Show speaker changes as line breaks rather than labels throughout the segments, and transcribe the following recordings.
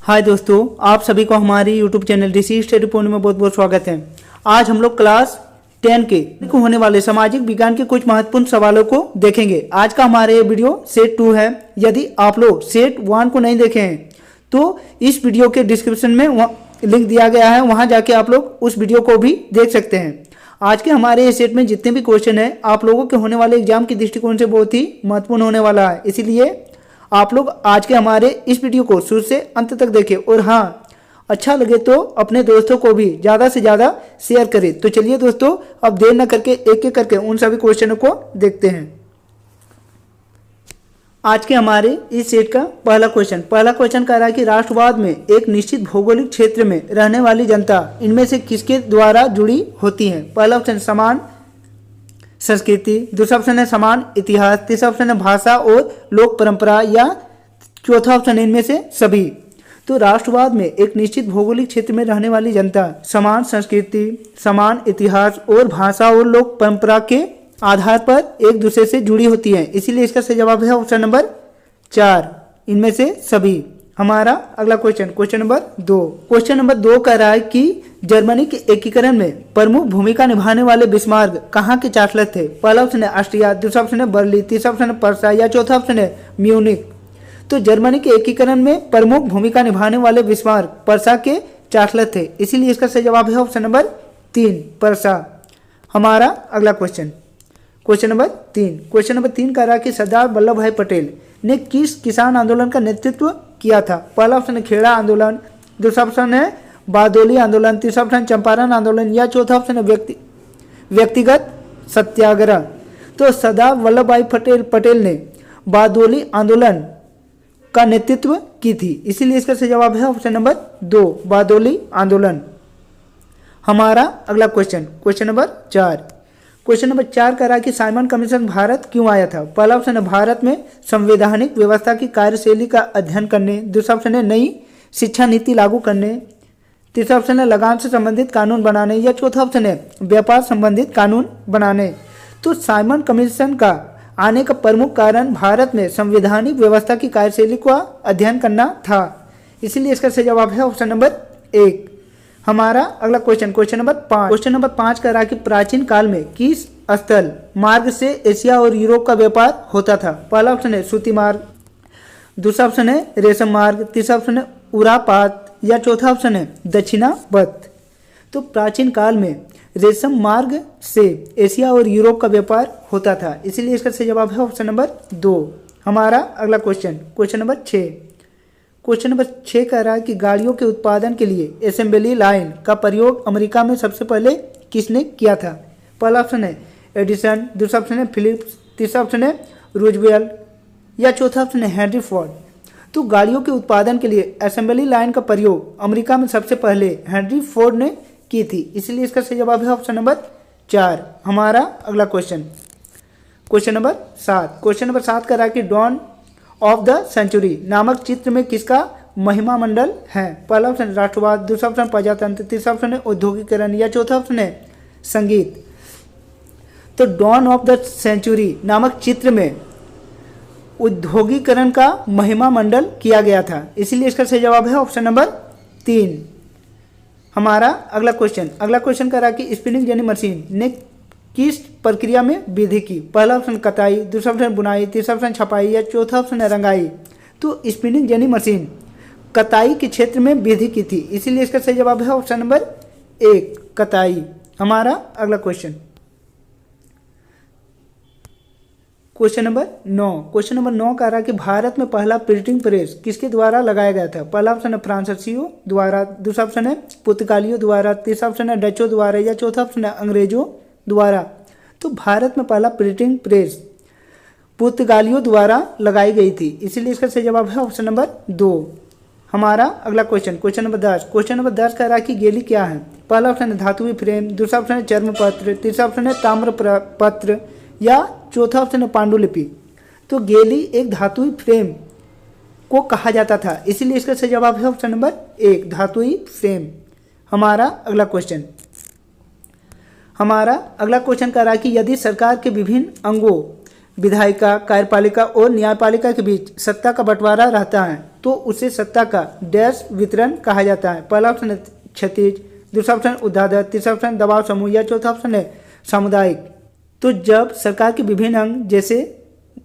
हाय दोस्तों, आप सभी को हमारी YouTube चैनल ऋषि स्टडी पॉइंट में बहुत बहुत स्वागत है। आज हम लोग क्लास 10 के होने वाले सामाजिक विज्ञान के कुछ महत्वपूर्ण सवालों को देखेंगे। आज का हमारा ये वीडियो सेट 2 है। यदि आप लोग सेट 1 को नहीं देखे हैं तो इस वीडियो के डिस्क्रिप्शन में लिंक दिया गया है, वहां जाके आप लोग उस वीडियो को भी देख सकते हैं। आज के हमारे सेट में जितने भी क्वेश्चन है आप लोगों के होने वाले एग्जाम के दृष्टिकोण से बहुत ही महत्वपूर्ण होने वाला है, इसीलिए आप लोग आज के हमारे इस वीडियो को शुरू से अंत तक देखें और हाँ, अच्छा लगे तो अपने दोस्तों को भी ज़्यादा से ज़्यादा शेयर करें। तो चलिए दोस्तों, अब देर न करके एक एक करके उन सभी क्वेश्चनों को देखते हैं। आज के हमारे इस सेट का पहला क्वेश्चन कह रहा है कि राष्ट्रवाद में एक निश्चित भौगोलिक क्षेत्र में रहने वाली जनता इनमें से किसके द्वारा जुड़ी होती है। पहला ऑप्शन समान संस्कृति, दूसरा ऑप्शन है समान इतिहास, तीसरा ऑप्शन है भाषा और लोक परंपरा, या चौथा ऑप्शन है इनमें से सभी। तो राष्ट्रवाद में एक निश्चित भौगोलिक क्षेत्र में रहने वाली जनता समान संस्कृति, समान इतिहास और भाषा और लोक परंपरा के आधार पर एक दूसरे से जुड़ी होती है, इसीलिए इसका सही जवाब है ऑप्शन नंबर 4, इनमें से सभी। हमारा अगला क्वेश्चन नंबर 2 कह रहा है कि जर्मनी के एकीकरण में प्रमुख भूमिका निभाने वाले बिस्मार्क कहाँ के चांसलर थे। पहला ऑप्शन है ऑस्ट्रिया, दूसरा ऑप्शन है बर्लिन, तीसरा ऑप्शन है पर्सा, या चौथा ऑप्शन है म्यूनिक। तो जर्मनी के एकीकरण में प्रमुख भूमिका निभाने वाले बिस्मार्क पर्सा के चांसलर थे, इसीलिए इसका सही जवाब है ऑप्शन नंबर 3, पर्सा। हमारा अगला क्वेश्चन नंबर 3 कह रहा है कि सरदार वल्लभ भाई पटेल ने किस किसान आंदोलन का नेतृत्व किया था। पहला ऑप्शन है खेड़ा आंदोलन, दूसरा ऑप्शन है बारदोली आंदोलन, तीसरा ऑप्शन चंपारण आंदोलन, या चौथा ऑप्शन है व्यक्तिगत सत्याग्रह। तो सरदार वल्लभ भाई पटेल ने बारदोली आंदोलन का नेतृत्व की थी, इसीलिए इसका सही जवाब है ऑप्शन नंबर 2, बारदोली आंदोलन। हमारा अगला क्वेश्चन नंबर 4 कह रहा है कि साइमन कमीशन भारत क्यों आया था। पहला ऑप्शन है भारत में संवैधानिक व्यवस्था की कार्यशैली का अध्ययन करने, दूसरा ऑप्शन है नई शिक्षा नीति लागू करने, तीसरा ऑप्शन है लगान से संबंधित कानून बनाने, या चौथा ऑप्शन है व्यापार संबंधित कानून बनाने। तो साइमन कमीशन का आने का प्रमुख कारण भारत में संवैधानिक व्यवस्था की कार्यशैली का अध्ययन करना था, इसीलिए इसका सही जवाब है ऑप्शन नंबर 1। हमारा अगला क्वेश्चन नंबर 5 कह रहा है कि प्राचीन काल में किस स्थल मार्ग से एशिया और यूरोप का व्यापार होता था। पहला ऑप्शन है सूती मार्ग, दूसरा ऑप्शन है रेशम मार्ग, तीसरा ऑप्शन है उरापात, या चौथा ऑप्शन है दक्षिणावर्त। तो प्राचीन काल में रेशम मार्ग से एशिया और यूरोप का व्यापार होता था, इसीलिए इसका सही जवाब है ऑप्शन नंबर 2। हमारा अगला क्वेश्चन नंबर 6 कह रहा है कि गाड़ियों के उत्पादन के लिए असेंबली लाइन का प्रयोग अमेरिका में सबसे पहले किसने किया था। पहला ऑप्शन है एडिसन, दूसरा ऑप्शन है फिलिप्स, तीसरा ऑप्शन है रूजवेल्ट, या चौथा ऑप्शन है हेनरी फोर्ड। तो गाड़ियों के उत्पादन के लिए असेंबली लाइन का प्रयोग अमेरिका में सबसे पहले हेनरी फोर्ड ने की थी, इसलिए इसका सही जवाब है ऑप्शन नंबर 4। हमारा अगला क्वेश्चन नंबर 7 कह रहा है कि डॉन ऑफ द सेंचुरी नामक चित्र में किसका महिमा मंडल है। पहला ऑप्शन राष्ट्रवाद, दूसरा ऑप्शन प्रजातंत्र, तीसरा ऑप्शन है औद्योगिकरण, या चौथा ऑप्शन है संगीत। तो डॉन ऑफ द सेंचुरी नामक चित्र में औद्योगिकरण का महिमा मंडल किया गया था, इसीलिए इसका सही जवाब है ऑप्शन नंबर 3। हमारा अगला क्वेश्चन कह रहा है कि स्पिनिंग जेनी मशीन ने किस प्रक्रिया में वृद्धि की। पहला ऑप्शन कताई, दूसरा ऑप्शन बुनाई, तीसरा ऑप्शन छपाई, या चौथा ऑप्शन है रंगाई। तो स्पिनिंग जेनी मशीन कताई के क्षेत्र में वृद्धि की थी, इसीलिए इसका सही जवाब है ऑप्शन नंबर 1, कताई। हमारा अगला क्वेश्चन नंबर 9 कह रहा है कि भारत में पहला प्रिंटिंग प्रेस किसके द्वारा लगाया गया था। पहला ऑप्शन है फ्रांसीसियों द्वारा, दूसरा ऑप्शन है पुर्तगालियों द्वारा, तीसरा ऑप्शन है डचों द्वारा, या चौथा ऑप्शन है अंग्रेजों द्वारा। तो भारत में पहला प्रिंटिंग प्रेस पुर्तगालियों द्वारा लगाई गई थी, इसीलिए इसका सही जवाब है ऑप्शन नंबर 2। हमारा अगला क्वेश्चन नंबर 10 कह रहा है कि गेली क्या है। पहला ऑप्शन है धातुई फ्रेम, दूसरा ऑप्शन है चर्मपत्र, तीसरा ऑप्शन है ताम्रपत्र, या चौथा ऑप्शन है पांडुलिपि। तो गेली एक धातुई फ्रेम को कहा जाता था, इसीलिए इसका सही जवाब है ऑप्शन नंबर 1, धातुई फ्रेम। हमारा अगला क्वेश्चन कह रहा है कि यदि सरकार के विभिन्न अंगों विधायिका, कार्यपालिका और न्यायपालिका के बीच सत्ता का बंटवारा रहता है तो उसे सत्ता का डैश वितरण कहा जाता है। पहला ऑप्शन है क्षैतिज, दूसरा ऑप्शन ऊर्ध्वाधर, तीसरा ऑप्शन दबाव समूह या चौथा ऑप्शन है सामुदायिक। तो जब सरकार के विभिन्न अंग जैसे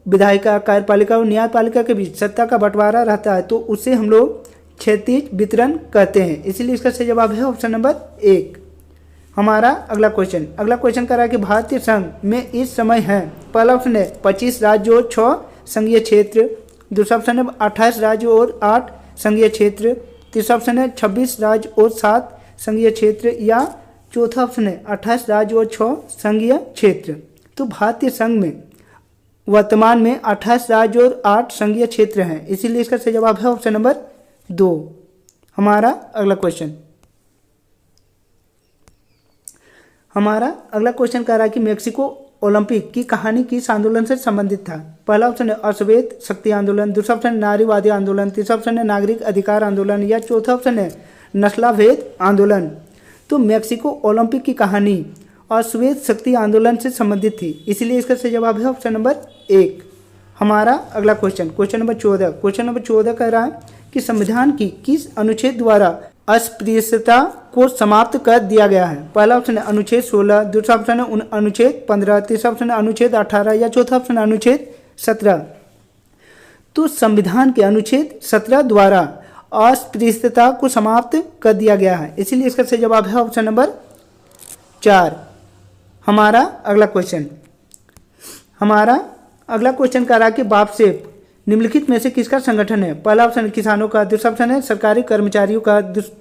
विधायिका, कार्यपालिका और न्यायपालिका के बीच सत्ता का बंटवारा रहता है तो उसे हम लोग क्षैतिज वितरण कहते हैं। इसीलिए इसका सही जवाब है ऑप्शन नंबर 1। हमारा अगला क्वेश्चन कह रहा है कि भारतीय संघ में इस समय है। पहला ऑप्शन है 25 राज्य और 6 संघीय क्षेत्र, दूसरा ऑप्शन है 28 राज्य और 8 संघीय क्षेत्र, तीसरा ऑप्शन है 26 राज्य और 7 संघीय क्षेत्र या चौथा ऑप्शन है 28 राज्य और 6 संघीय क्षेत्र। तो भारतीय संघ में वर्तमान में 28 राज्य और 8 संघीय क्षेत्र हैं। इसीलिए इसका सही जवाब है ऑप्शन नंबर 2। हमारा अगला क्वेश्चन कह रहा है कि मेक्सिको ओलंपिक की कहानी किस आंदोलन से संबंधित था। पहला ऑप्शन है अश्वेत शक्ति आंदोलन, दूसरा ऑप्शन है नारीवादी आंदोलन, तीसरा ऑप्शन है नागरिक अधिकार आंदोलन या चौथा ऑप्शन है नस्लाभेद आंदोलन। तो मेक्सिको ओलंपिक की कहानी अश्वेत शक्ति आंदोलन से संबंधित थी। इसलिए इसका सही जवाब है ऑप्शन नंबर 1। हमारा अगला क्वेश्चन नंबर 14 कह रहा है कि संविधान की किस अनुच्छेद द्वारा अस्पृश्यता को समाप्त कर दिया गया है। पहला ऑप्शन है अनुच्छेद 16, दूसरा ऑप्शन है अनुच्छेद 15, तीसरा ऑप्शन है अनुच्छेद 18 या चौथा ऑप्शन है अनुच्छेद 17। तो संविधान के अनुच्छेद 17 द्वारा अस्पृश्यता को समाप्त कर दिया गया है। इसीलिए इसका सही जवाब है ऑप्शन नंबर 4। हमारा अगला क्वेश्चन कह रहा है कि बापसेप निम्नलिखित में से किसका संगठन है। पहला ऑप्शन है किसानों का, दूसरा ऑप्शन है सरकारी कर्मचारियों का,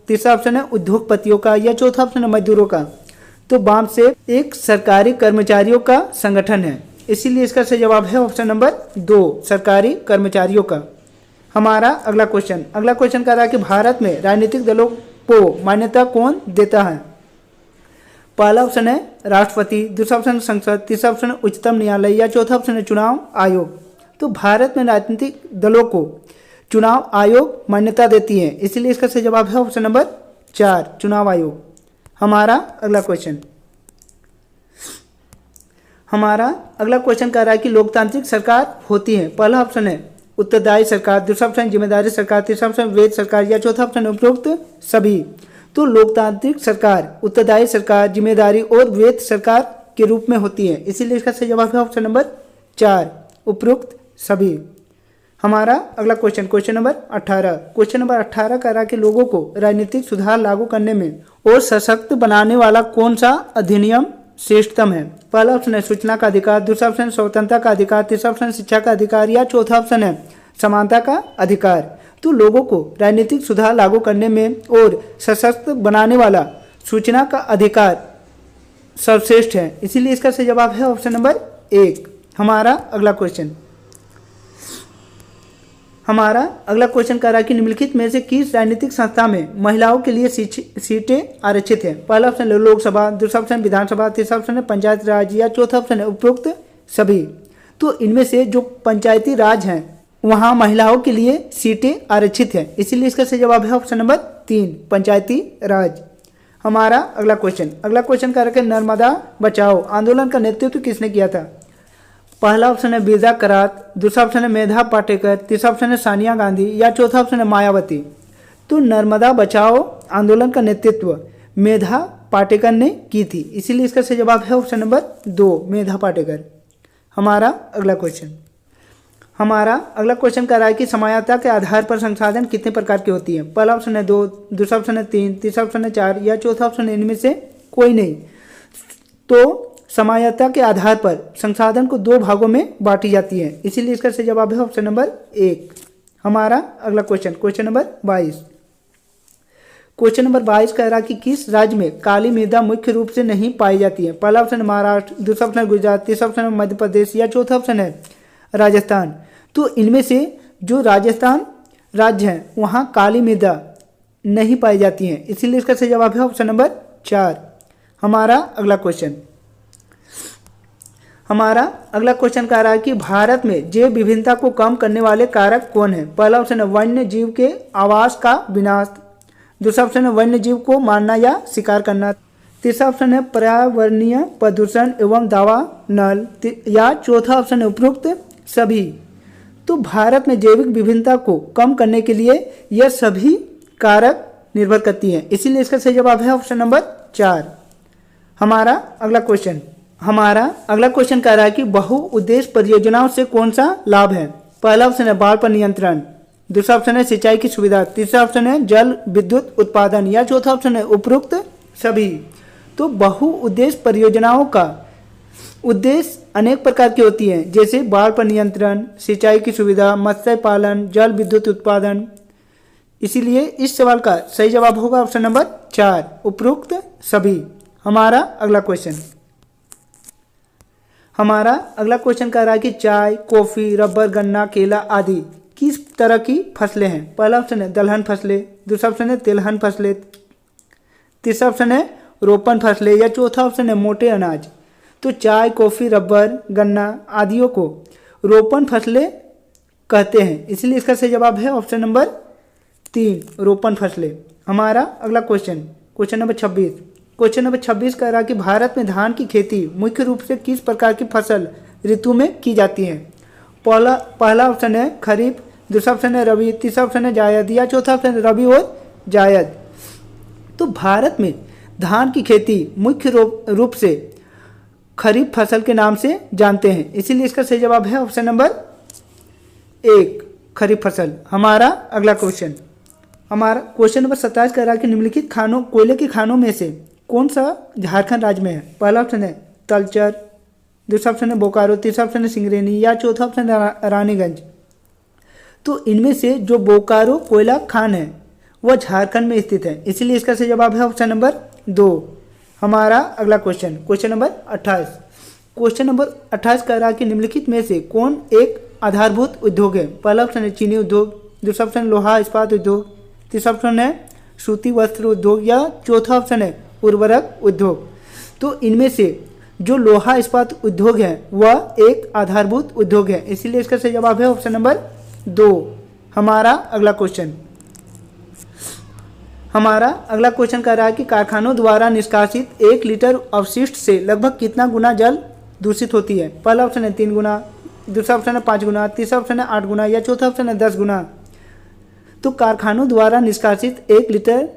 तीसरा ऑप्शन है उद्योगपतियों का या चौथा ऑप्शन है मजदूरों का। तो बापसेप एक सरकारी कर्मचारियों का संगठन है। इसीलिए इसका सही जवाब है ऑप्शन नंबर 2, सरकारी कर्मचारियों का। हमारा अगला क्वेश्चन कह रहा है कि भारत में राजनीतिक दलों को मान्यता कौन देता है। पहला ऑप्शन है राष्ट्रपति, दूसरा ऑप्शन है संसद, तीसरा ऑप्शन है उच्चतम न्यायालय या चौथा ऑप्शन है चुनाव आयोग। तो भारत में राजनीतिक दलों को चुनाव आयोग मान्यता देती है। इसलिए इसका सही जवाब है ऑप्शन नंबर 4, चुनाव आयोग। हमारा अगला क्वेश्चन कह रहा है कि लोकतांत्रिक सरकार होती है। पहला ऑप्शन है उत्तरदायी सरकार, दूसरा ऑप्शन जिम्मेदारी सरकार, तीसरा ऑप्शन वैध सरकार या चौथा ऑप्शन उपयुक्त सभी। तो लोकतांत्रिक सरकार उत्तरदायी सरकार, जिम्मेदारी और वैध सरकार के रूप में होती है। इसीलिए इसका सही जवाब है ऑप्शन नंबर 4, उपयुक्त सभी। हमारा अगला क्वेश्चन नंबर 18 कह रहा है कि लोगों को राजनीतिक सुधार लागू करने में और सशक्त बनाने वाला कौन सा अधिनियम श्रेष्ठतम है। पहला ऑप्शन है सूचना का अधिकार, दूसरा ऑप्शन स्वतंत्रता का अधिकार, तीसरा ऑप्शन शिक्षा का अधिकार या चौथा ऑप्शन है समानता का अधिकार। तो लोगों को राजनीतिक सुधार लागू करने में और सशक्त बनाने वाला सूचना का अधिकार सर्वश्रेष्ठ है। इसीलिए इसका सही जवाब है ऑप्शन नंबर 1। हमारा अगला क्वेश्चन कह रहा है कि निम्नलिखित में से किस राजनीतिक संस्था में महिलाओं के लिए सीटें आरक्षित है। पहला ऑप्शन है लोकसभा, दूसरा ऑप्शन विधानसभा, तीसरा ऑप्शन है पंचायत राज या चौथा ऑप्शन है उपयुक्त सभी। तो इनमें से जो पंचायती राज हैं वहां महिलाओं के लिए सीटें आरक्षित है। इसीलिए इसका सही जवाब है ऑप्शन नंबर 3, पंचायती राज। हमारा अगला क्वेश्चन कह रहा है नर्मदा बचाओ आंदोलन का नेतृत्व किसने किया था। पहला ऑप्शन है बिरसा करात, दूसरा ऑप्शन है मेधा पाटेकर, तीसरा ऑप्शन है सोनिया गांधी या चौथा ऑप्शन है मायावती। तो नर्मदा बचाओ आंदोलन का नेतृत्व मेधा पाटेकर ने की थी। इसीलिए इसका सही जवाब है ऑप्शन नंबर 2, मेधा पाटेकर। हमारा अगला क्वेश्चन कह रहा है कि समयाता के आधार पर संसाधन कितने प्रकार की होती है। पहला ऑप्शन है 2, दूसरा ऑप्शन है 3, तीसरा ऑप्शन है 4 या चौथा ऑप्शन है इनमें से कोई नहीं। तो समयाता के आधार पर संसाधन को 2 भागों में बांटी जाती है। इसीलिए इसका सही जवाब है ऑप्शन नंबर 1। हमारा अगला क्वेश्चन नंबर 22 कह रहा कि किस राज्य में काली मृदा मुख्य रूप से नहीं पाई जाती है। पहला ऑप्शन है महाराष्ट्र, दूसरा ऑप्शन है गुजरात, तीसरा ऑप्शन है मध्य प्रदेश या चौथा ऑप्शन है राजस्थान। तो इनमें से जो राजस्थान राज्य है वहाँ काली मृदा नहीं पाई जाती है। इसीलिए इसका सही जवाब है ऑप्शन नंबर 4। हमारा अगला क्वेश्चन कह रहा है कि भारत में जैव विभिन्नता को कम करने वाले कारक कौन है। पहला ऑप्शन है वन्य जीव के आवास का विनाश, दूसरा ऑप्शन है वन्य जीव को मारना या शिकार करना, तीसरा ऑप्शन है पर्यावरणीय प्रदूषण एवं दावा नल, या चौथा ऑप्शन है उपरोक्त सभी। तो भारत में जैविक विभिन्नता को कम करने के लिए यह सभी कारक निर्भर करती हैं, इसीलिए इसका सही जवाब है ऑप्शन नंबर 4। हमारा अगला क्वेश्चन कह रहा है कि बहुउद्देश्य परियोजनाओं से कौन सा लाभ है। पहला ऑप्शन है बाढ़ पर नियंत्रण, दूसरा ऑप्शन है सिंचाई की सुविधा, तीसरा ऑप्शन है जल विद्युत उत्पादन, या चौथा ऑप्शन है उपरोक्त सभी। तो बहुउद्देश्य परियोजनाओं का उद्देश्य अनेक प्रकार की होती हैं, जैसे बाढ़ पर नियंत्रण, सिंचाई की सुविधा, मत्स्य पालन, जल विद्युत उत्पादन। इसीलिए इस सवाल का सही जवाब होगा ऑप्शन नंबर 4, उपरोक्त सभी। हमारा अगला क्वेश्चन कह रहा है कि चाय, कॉफी, रबर, गन्ना, केला आदि किस तरह की फसलें हैं। पहला ऑप्शन है दलहन फसलें, दूसरा ऑप्शन है तिलहन फसलें, तीसरा ऑप्शन है रोपण फसलें, या चौथा ऑप्शन है मोटे अनाज। तो चाय, कॉफी, रबर, गन्ना आदियों को रोपण फसलें कहते हैं, इसलिए इसका सही जवाब है ऑप्शन नंबर 3, रोपण फसलें। हमारा अगला क्वेश्चन नंबर 26 कह रहा है कि भारत में धान की खेती मुख्य रूप से किस प्रकार की फसल ऋतु में की जाती है। पहला ऑप्शन है खरीफ, दूसरा ऑप्शन है रबी, तीसरा ऑप्शन है जायद, या चौथा ऑप्शन है रबी और जायद। तो भारत में धान की खेती मुख्य रूप से खरीफ फसल के नाम से जानते हैं, इसीलिए इसका सही जवाब है ऑप्शन नंबर 1, खरीफ फसल। हमारा अगला क्वेश्चन नंबर 27 कह रहा है कि निम्नलिखित कोयले के खानों में से कौन सा झारखंड राज्य में है। पहला ऑप्शन है तलचर, दूसरा ऑप्शन है बोकारो, तीसरा ऑप्शन है सिंगरेनी, या चौथा ऑप्शन है रानीगंज। तो इनमें से जो बोकारो कोयला खान है वह झारखंड में स्थित है, इसीलिए इसका सही जवाब है ऑप्शन नंबर 2। हमारा अगला क्वेश्चन नंबर 28 कह रहा है कि निम्नलिखित में से कौन एक आधारभूत उद्योग है। पहला ऑप्शन है चीनी उद्योग, दूसरा ऑप्शन है लोहा इस्पात उद्योग, तीसरा ऑप्शन है सूती वस्त्र उद्योग, या चौथा ऑप्शन है उर्वरक उद्योग। तो इनमें से जो लोहा इस्पात उद्योग है वह एक आधारभूत उद्योग है, इसीलिए इसका सही जवाब है ऑप्शन नंबर 2। हमारा अगला क्वेश्चन कह रहा है कि कारखानों द्वारा निष्कासित 1 लीटर अवशिष्ट से लगभग कितना गुना जल दूषित होती है। पहला ऑप्शन है 3 गुना, दूसरा ऑप्शन है 5 गुना, तीसरा ऑप्शन है 8 गुना, या चौथा ऑप्शन है 10 गुना। तो कारखानों द्वारा निष्कासित 1 लीटर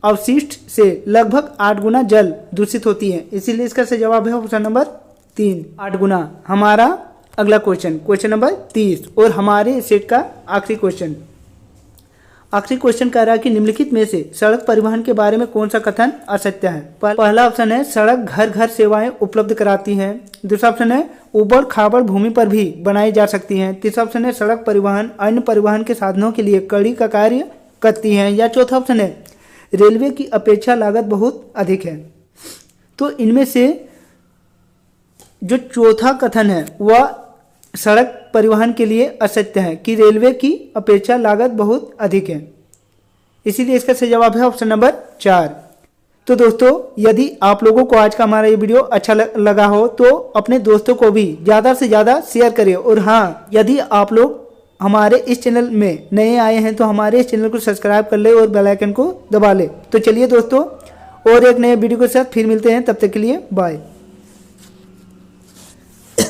अवशिष्ट से लगभग 8 गुना जल दूषित होती है, इसीलिए इसका सही जवाब है ऑप्शन नंबर 3, 8 गुना। हमारा अगला क्वेश्चन नंबर 30 और हमारे सेट का आखिरी क्वेश्चन कह रहा है कि निम्नलिखित में से सड़क परिवहन के बारे में कौन सा कथन असत्य है। पहला ऑप्शन है सड़क घर घर सेवाएं उपलब्ध कराती है, दूसरा ऑप्शन है उबड़ खाबड़ भूमि पर भी बनाई जा सकती हैं, तीसरा ऑप्शन है सड़क परिवहन अन्य परिवहन के साधनों के लिए कड़ी का कार्य करती हैं, या चौथा ऑप्शन है रेलवे की अपेक्षा लागत बहुत अधिक है। तो इनमें से जो चौथा कथन है वह सड़क परिवहन के लिए असत्य है कि रेलवे की अपेक्षा लागत बहुत अधिक है, इसीलिए इसका सही जवाब है ऑप्शन नंबर 4। तो दोस्तों यदि आप लोगों को आज का हमारा ये वीडियो अच्छा लगा हो तो अपने दोस्तों को भी ज़्यादा से ज़्यादा शेयर करिए। और हाँ, यदि आप लोग हमारे इस चैनल में नए आए हैं तो हमारे इस चैनल को सब्सक्राइब कर ले और बेल आइकन को दबा ले। तो चलिए दोस्तों और एक नए वीडियो के साथ फिर मिलते हैं, तब तक के लिए बाय।